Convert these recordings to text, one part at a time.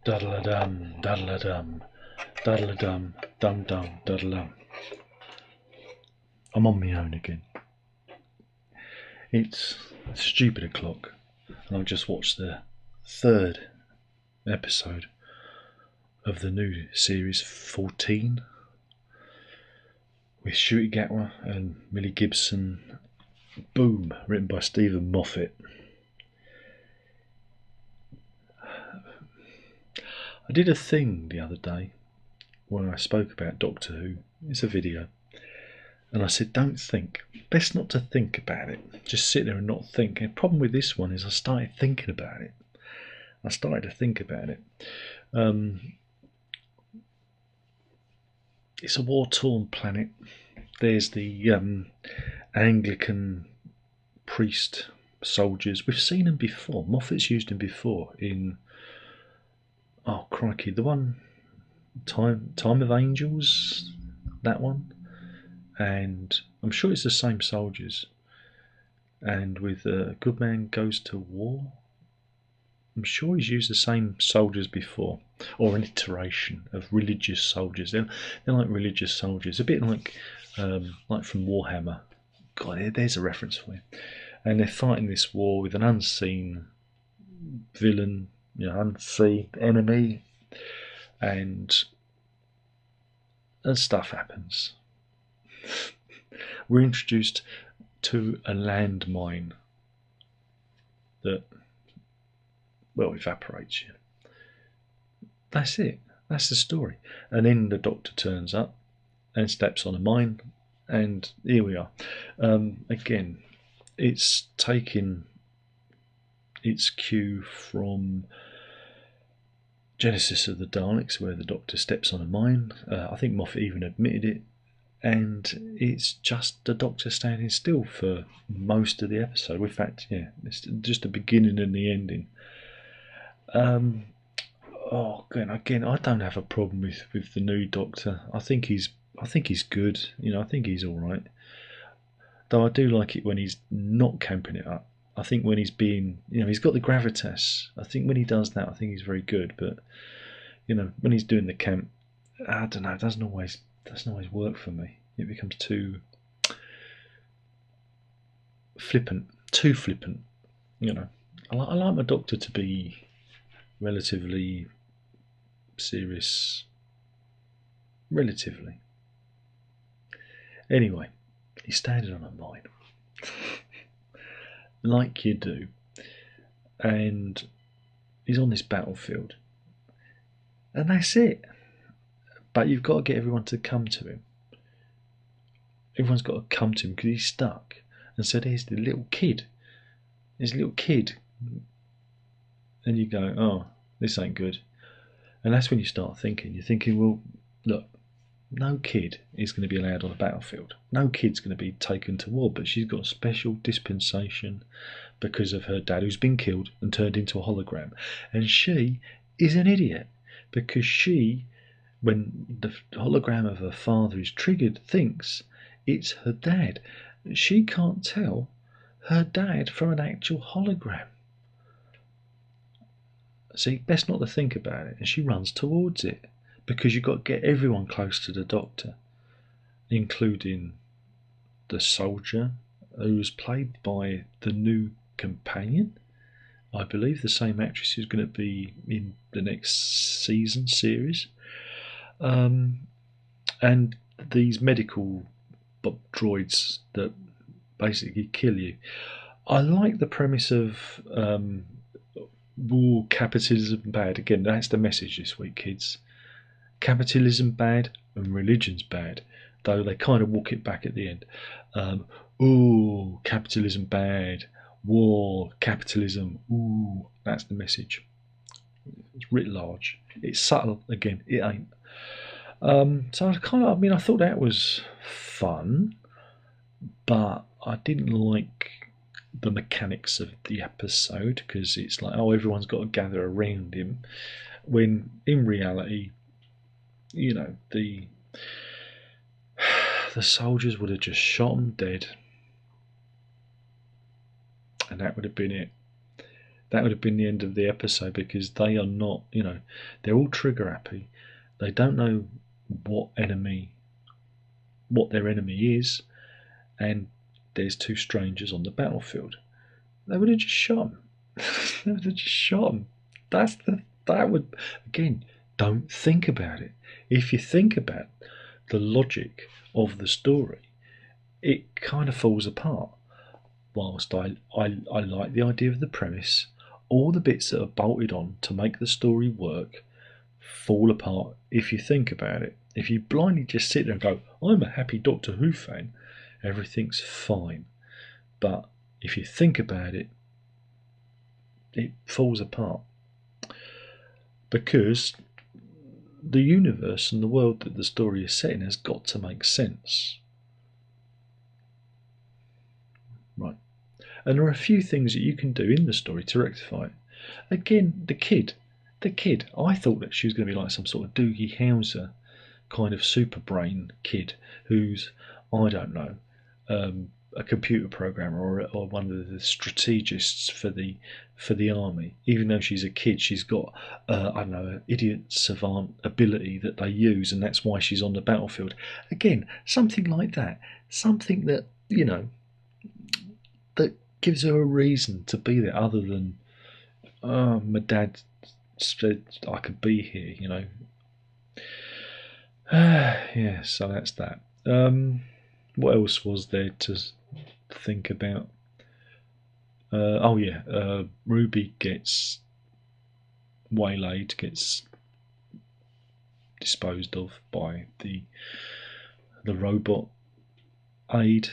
Daddle-a-dum, daddle-a-dum, daddle-a-dum, dum-dum, daddle-dum. I'm on my own again. It's stupid o'clock, and I've just watched the third episode of the new series 14 with Shooty Gatwa and Millie Gibson. Boom, written by Stephen Moffat. I did a thing the other day when I spoke about Doctor Who. It's a video. And I said, don't think. Best not to think about it. Just sit there and not think. And the problem with this one is I started thinking about it. I started to think about it. It's a war-torn planet. There's the Anglican priest soldiers. We've seen them before. Moffat's used them before in... Oh, crikey. The one... Time of Angels? That one? And I'm sure it's the same soldiers. And with Good Man Goes to War, I'm sure he's used the same soldiers before, or an iteration of religious soldiers. They're like religious soldiers, a bit like from Warhammer. God, there's a reference for you. And they're fighting this war with an unseen villain, unseen enemy, and stuff happens. We're introduced to a landmine that, well, evaporates you. That's it. That's the story. And then the Doctor turns up and steps on a mine, and here we are. Again, it's taking its cue from Genesis of the Daleks, where the Doctor steps on a mine. I think Moffat even admitted it. And it's just the Doctor standing still for most of the episode. In fact, yeah, it's just the beginning and the ending. Again, I don't have a problem with the new Doctor. I think he's good. I think he's all right. Though I do like it when he's not camping it up. I think when he's being, he's got the gravitas. I think when he does that, I think he's very good. But when he's doing the camp, I don't know. It doesn't always work for me. It becomes too flippant. I like my Doctor to be relatively serious. Relatively. Anyway, he's standing on a mine. Like you do. And he's on this battlefield. And that's it. But you've got to get everyone to come to him. Everyone's got to come to him because he's stuck. And so there's the little kid. There's a little kid. And you go, oh, this ain't good. And that's when you start thinking. You're thinking, well, look, no kid is going to be allowed on a battlefield. No kid's going to be taken to war. But she's got a special dispensation because of her dad, who's been killed and turned into a hologram. And she is an idiot because she, when the hologram of her father is triggered, thinks it's her dad. She can't tell her dad from an actual hologram. See, best not to think about it. And she runs towards it because you've got to get everyone close to the Doctor, including the soldier who's played by the new companion. I believe the same actress who's going to be in the next season series. And these medical droids that basically kill you. I like the premise of war, capitalism bad. Again, that's the message this week, kids. Capitalism bad and religion's bad, though they kind of walk it back at the end. Capitalism bad, war, capitalism, that's the message. It's writ large. It's subtle, again, it ain't. So I thought that was fun, but I didn't like the mechanics of the episode because it's like, everyone's got to gather around him, when in reality, the soldiers would have just shot him dead, and that would have been it. That would have been the end of the episode, because they are not, they're all trigger happy. They don't know what their enemy is, and there's two strangers on the battlefield. They would have just shot them. They would have just shot them. That would, again, don't think about it. If you think about the logic of the story, it kind of falls apart. Whilst I like the idea of the premise, all the bits that are bolted on to make the story work fall apart if you think about it. If you blindly just sit there and go, I'm a happy Doctor Who fan, everything's fine. But if you think about it, it falls apart. Because the universe and the world that the story is set in has got to make sense. Right. And there are a few things that you can do in the story to rectify it. Again, the kid. I thought that she was going to be like some sort of Doogie Howser kind of super brain kid who's, I don't know, a computer programmer or one of the strategists for the army. Even though she's a kid, she's got I don't know, an idiot savant ability that they use, and that's why she's on the battlefield. Again, something like that, something that that gives her a reason to be there, other than my dad said I could be here. Yeah, so that's that. What else was there to think about? Ruby gets waylaid, gets disposed of by the robot aide,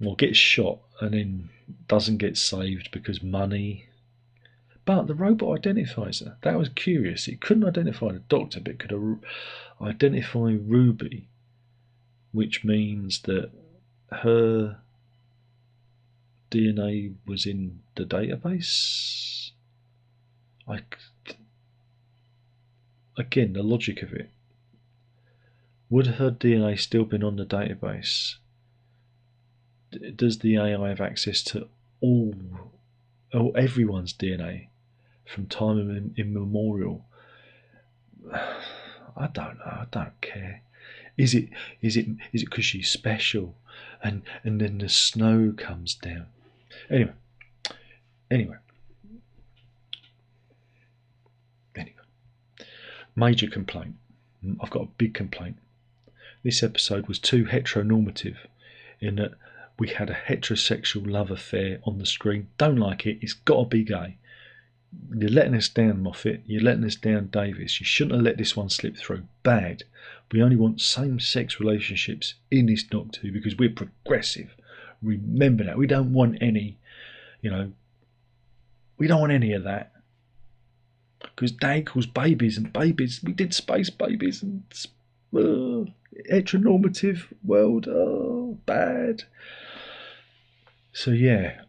or gets shot and then doesn't get saved because money. But the robot identifies her. That was curious. It couldn't identify the Doctor, but it could identify Ruby, which means that her DNA was in the database. Again, the logic of it. Would her DNA still been on the database? Does the AI have access to everyone's DNA from time immemorial? I don't know. I don't care. Is it because she's special, and then the snow comes down? Anyway. Major complaint. I've got a big complaint. This episode was too heteronormative, in that we had a heterosexual love affair on the screen. Don't like it. It's got to be gay. You're letting us down, Moffat. You're letting us down, Davis. You shouldn't have let this one slip through. Bad. We only want same-sex relationships in this Doctor Who because we're progressive. Remember that. We don't want any, we don't want any of that. Because Dad calls babies and babies. We did space babies and heteronormative world. Oh, bad. So yeah.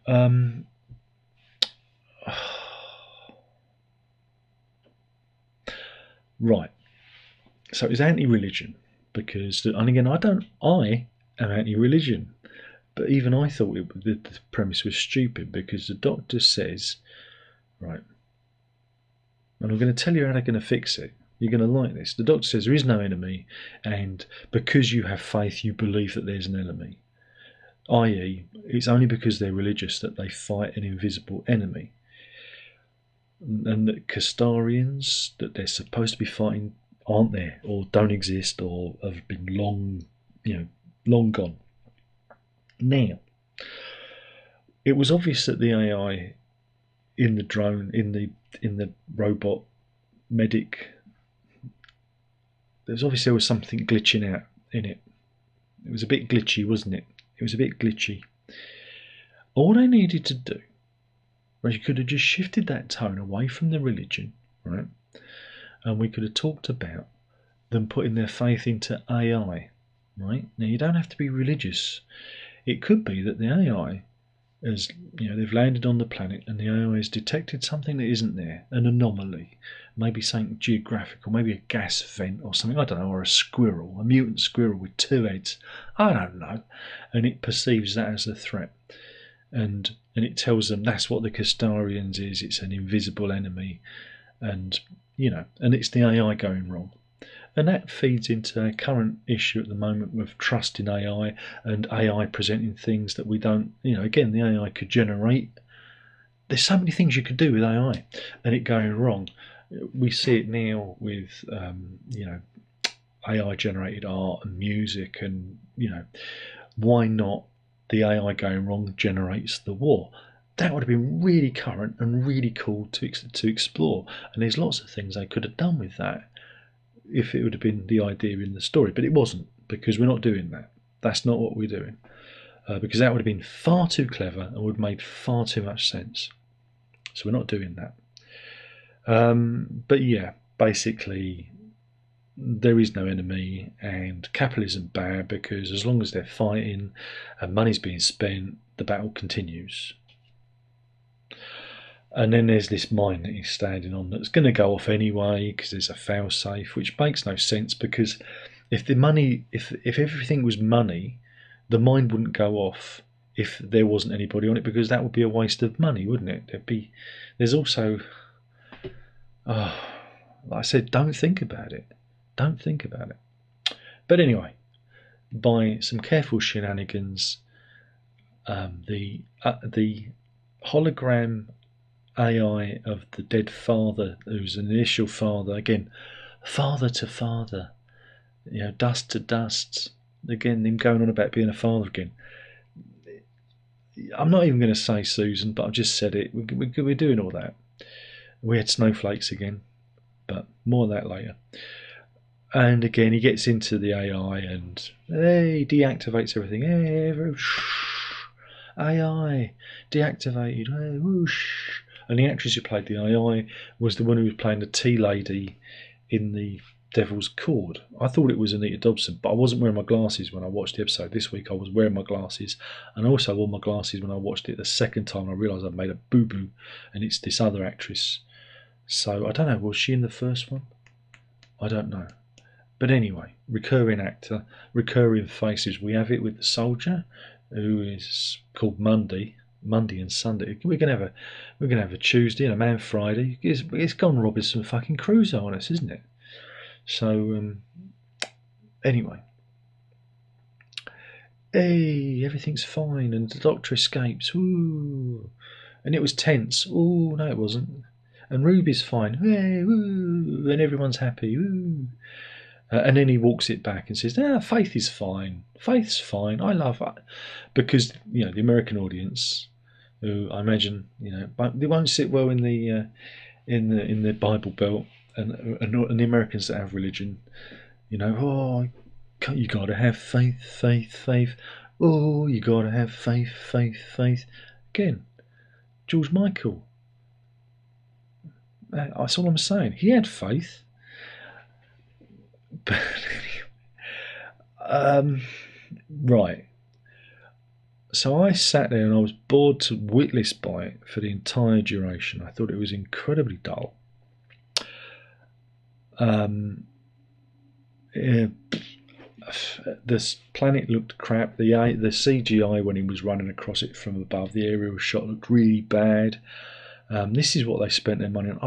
Right. So it's anti-religion because, and again, I am anti-religion, but even I thought the premise was stupid because the Doctor says, right, and I'm going to tell you how they're going to fix it. You're going to like this. The Doctor says there is no enemy, and because you have faith, you believe that there's an enemy. I.e., it's only because they're religious that they fight an invisible enemy. And that Castarians that they're supposed to be fighting aren't there, or don't exist, or have been long gone. Now, it was obvious that the AI in the drone, in the robot medic, there was something glitching out in it. It was a bit glitchy, wasn't it? It was a bit glitchy. All they needed to do was you could have just shifted that tone away from the religion, right? And we could have talked about them putting their faith into AI, right? Now, you don't have to be religious. It could be that the AI has, they've landed on the planet and the AI has detected something that isn't there, an anomaly, maybe something geographical, maybe a gas vent or something, I don't know, or a mutant squirrel with two heads, I don't know, and it perceives that as a threat. and it tells them that's what the Castarians is. It's an invisible enemy, and and it's the AI going wrong. And that feeds into our current issue at the moment with trust in AI and AI presenting things that we don't. Again, the AI could generate. There's so many things you could do with AI, and it going wrong. We see it now with AI generated art and music, and why not the AI going wrong generates the war? That would have been really current and really cool to explore. And there's lots of things they could have done with that if it would have been the idea in the story, but it wasn't, because we're not doing that. That's not what we're doing, because that would have been far too clever and would have made far too much sense. So we're not doing that. But yeah, basically, there is no enemy, and capitalism bad, because as long as they're fighting and money's being spent, the battle continues. And then there's this mine that he's standing on that's going to go off anyway because there's a fail-safe, which makes no sense, because if everything was money, the mine wouldn't go off if there wasn't anybody on it, because that would be a waste of money, wouldn't it? There's also, like I said, don't think about it. Don't think about it. But anyway, by some careful shenanigans, the hologram AI of the dead father, who's an initial father, again, father to father, dust to dust, again, him going on about being a father again. I'm not even going to say Susan, but I've just said it. We're doing all that. We had snowflakes again, but more of that later. And again, he gets into the AI and he deactivates everything. Hey, AI deactivated. Hey, whoosh. And the actress who played the AI was the one who was playing the tea lady in the Devil's Cord. I thought it was Anita Dobson, but I wasn't wearing my glasses when I watched the episode. This week I was wearing my glasses, and I also wore my glasses when I watched it the second time. I realised I'd made a boo-boo, and it's this other actress. So I don't know, was she in the first one? I don't know. But anyway, recurring actor, recurring faces. We have it with the soldier, who is called Monday and Sunday. We're gonna have a Tuesday and a Man Friday. It's gone Robinson fucking Crusoe on us, isn't it? So anyway, hey, everything's fine, and the doctor escapes. Ooh, and it was tense. Ooh, no, it wasn't. And Ruby's fine. Hey, woo, and everyone's happy. Woo. And then he walks it back and says, Faith is fine. Faith's fine. I love her. Because, the American audience, who I imagine, but they won't sit well in the Bible Belt, and the Americans that have religion, you gotta have faith, faith, faith. Oh, you gotta have faith, faith, faith. Again, George Michael. That's all I'm saying. He had faith. But anyway, right. So I sat there and I was bored to witless by it for the entire duration. I thought it was incredibly dull. This planet looked crap. The CGI when he was running across it from above, the aerial shot looked really bad. This is what they spent their money on.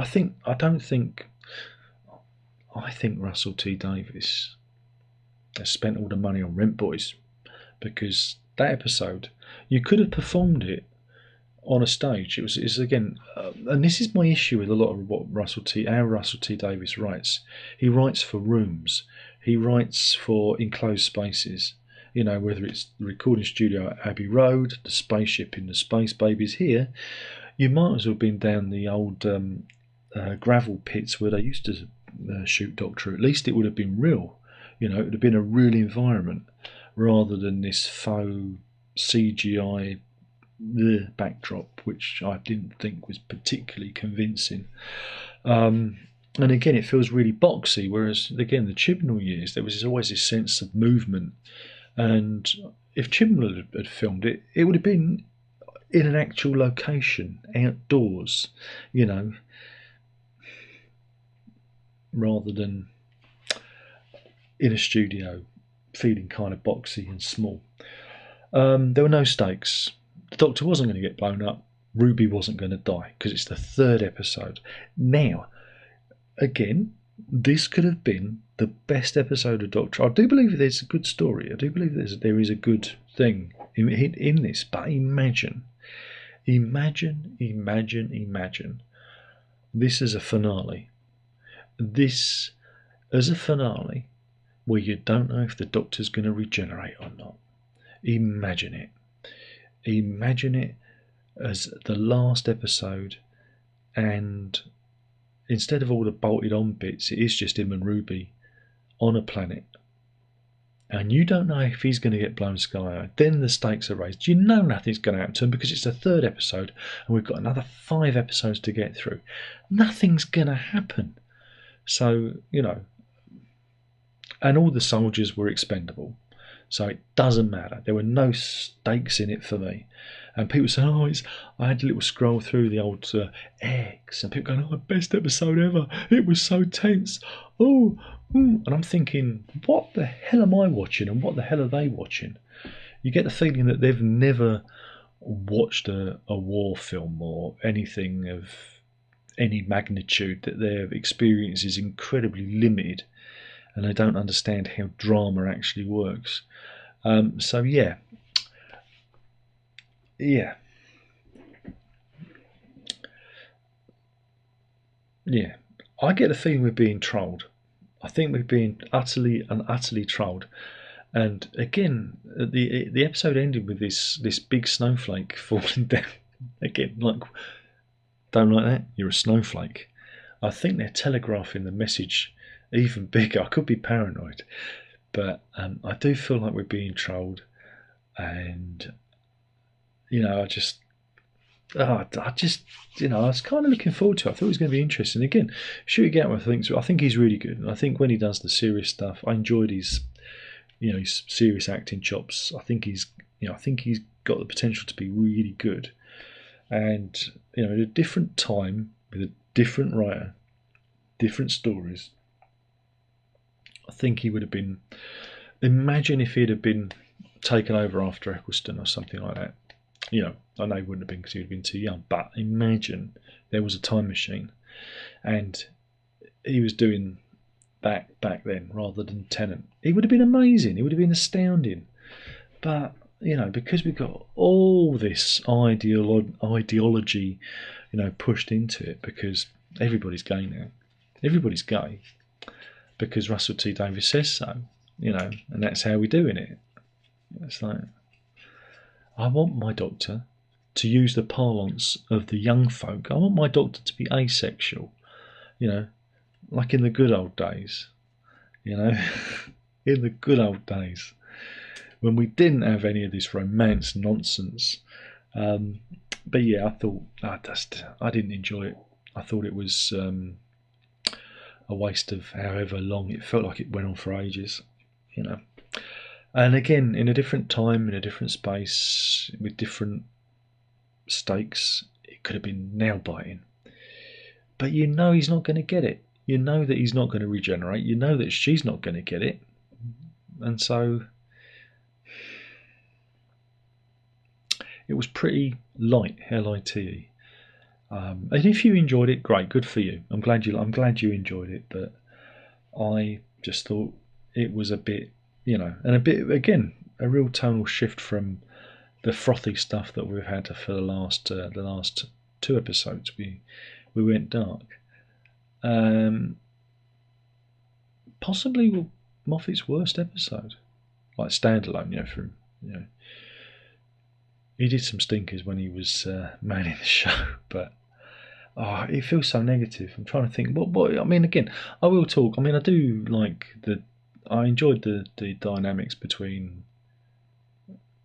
I think Russell T Davies has spent all the money on Rent Boys, because that episode, you could have performed it on a stage. It's again, and this is my issue with a lot of what Russell T Davies writes. He writes for rooms. He writes for enclosed spaces. Whether it's the recording studio at Abbey Road, the spaceship in the Space Babies here, you might as well have been down the old gravel pits where they used to shoot Doctor. At least it would have been real. It would have been a real environment, rather than this faux CGI backdrop, which I didn't think was particularly convincing. And again, it feels really boxy, whereas again, the Chibnall years, there was always this sense of movement. And if Chibnall had filmed it, it would have been in an actual location, outdoors, rather than in a studio, feeling kind of boxy and small. There were no stakes. The Doctor wasn't going to get blown up. Ruby wasn't going to die because it's the 3rd episode. Now, again, this could have been the best episode of Doctor. I do believe there's a good story. I do believe there is a good thing in this. But imagine this as a finale. This as a finale where you don't know if the Doctor's going to regenerate or not. Imagine it. Imagine it as the last episode, and instead of all the bolted on bits, it is just him and Ruby on a planet. And you don't know if he's going to get blown sky high. Then the stakes are raised. You know nothing's going to happen to him because it's the 3rd episode and we've got another 5 episodes to get through. Nothing's going to happen. So, and all the soldiers were expendable. So it doesn't matter. There were no stakes in it for me. And people say, I had a little scroll through the old X, and people going, best episode ever. It was so tense. And I'm thinking, what the hell am I watching and what the hell are they watching? You get the feeling that they've never watched a war film or anything of any magnitude, that their experience is incredibly limited and they don't understand how drama actually works. So yeah. I get the feeling we're being trolled. I think we're being utterly trolled. And again, the episode ended with this big snowflake falling down. Again, don't like that? You're a snowflake. I think they're telegraphing the message even bigger. I could be paranoid, but I do feel like we're being trolled, and I was kind of looking forward to it. I thought it was going to be interesting. Again, Shooty Gatwa, I think he's really good, and I think when he does the serious stuff, I enjoyed his serious acting chops. I think he's got the potential to be really good, and at a different time with a different writer, different stories. I think he would have been. Imagine if he'd have been taken over after Eccleston or something like that. I know he wouldn't have been because he would have been too young, but imagine there was a time machine and he was doing that back then rather than Tennant. It would have been amazing. It would have been astounding. But, because we've got all this ideology, pushed into it, because everybody's gay now. Everybody's gay because Russell T Davies says so, and that's how we're doing it. It's like, I want my Doctor, to use the parlance of the young folk, I want my Doctor to be asexual, like in the good old days, in the good old days when we didn't have any of this romance nonsense. But yeah, I thought I didn't enjoy it. I thought it was a waste of however long. It felt like it went on for ages, And again, in a different time, in a different space, with different stakes, it could have been nail-biting. But he's not going to get it. You know that he's not going to regenerate. You know that she's not going to get it. And so it was pretty light, L-I-T-E. And if you enjoyed it, great, good for you. I'm glad you enjoyed it. But I just thought it was a bit, and a bit, again, a real tonal shift from the frothy stuff that we've had for the last 2 episodes. We went dark. Possibly Moffat's worst episode, like standalone. He did some stinkers when he was manning the show, but it feels so negative. I'm trying to think. What? I mean, again, I will talk. I mean, I do like I enjoyed the dynamics between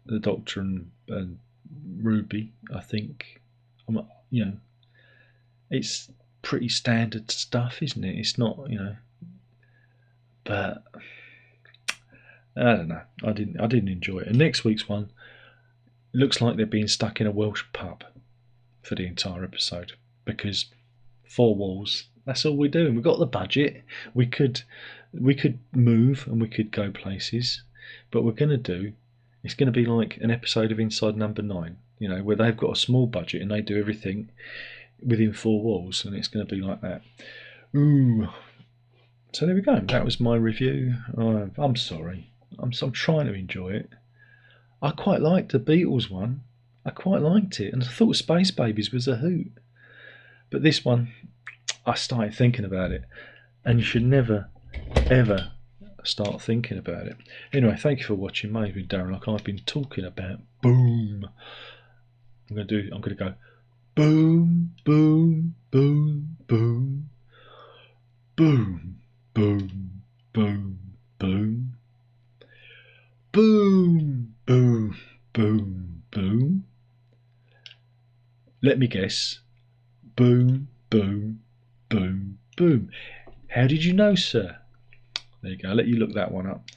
the Doctor and Ruby. I think, it's pretty standard stuff, isn't it? It's not, but I don't know. I didn't enjoy it. And next week's one looks like they're being stuck in a Welsh pub for the entire episode, because 4 walls. That's all we're doing. We've got the budget. We could move and we could go places, but it's going to be like an episode of Inside Number 9. you know, where they've got a small budget and they do everything within four walls, and it's going to be like that. Ooh. So there we go. That was my review. I'm sorry. I'm trying to enjoy it. I quite liked the Beatles one. I quite liked it, and I thought Space Babies was a hoot. But this one, I started thinking about it, and you should never, ever start thinking about it. Anyway, thank you for watching. My name's been Darren. Like I've been talking about boom. I'm gonna go boom, boom, boom, boom, boom, boom, boom, boom, boom, boom, boom, boom. Let me guess. Boom, boom, boom, boom. How did you know, sir? There you go. I'll let you look that one up.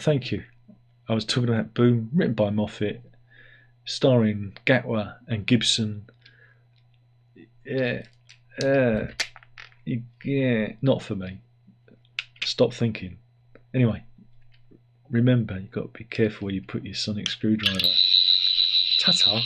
Thank you. I was talking about Boom, written by Moffat, starring Gatwa and Gibson. Yeah, not for me. Stop thinking. Anyway, remember, you've got to be careful where you put your sonic screwdriver. Ta-ta.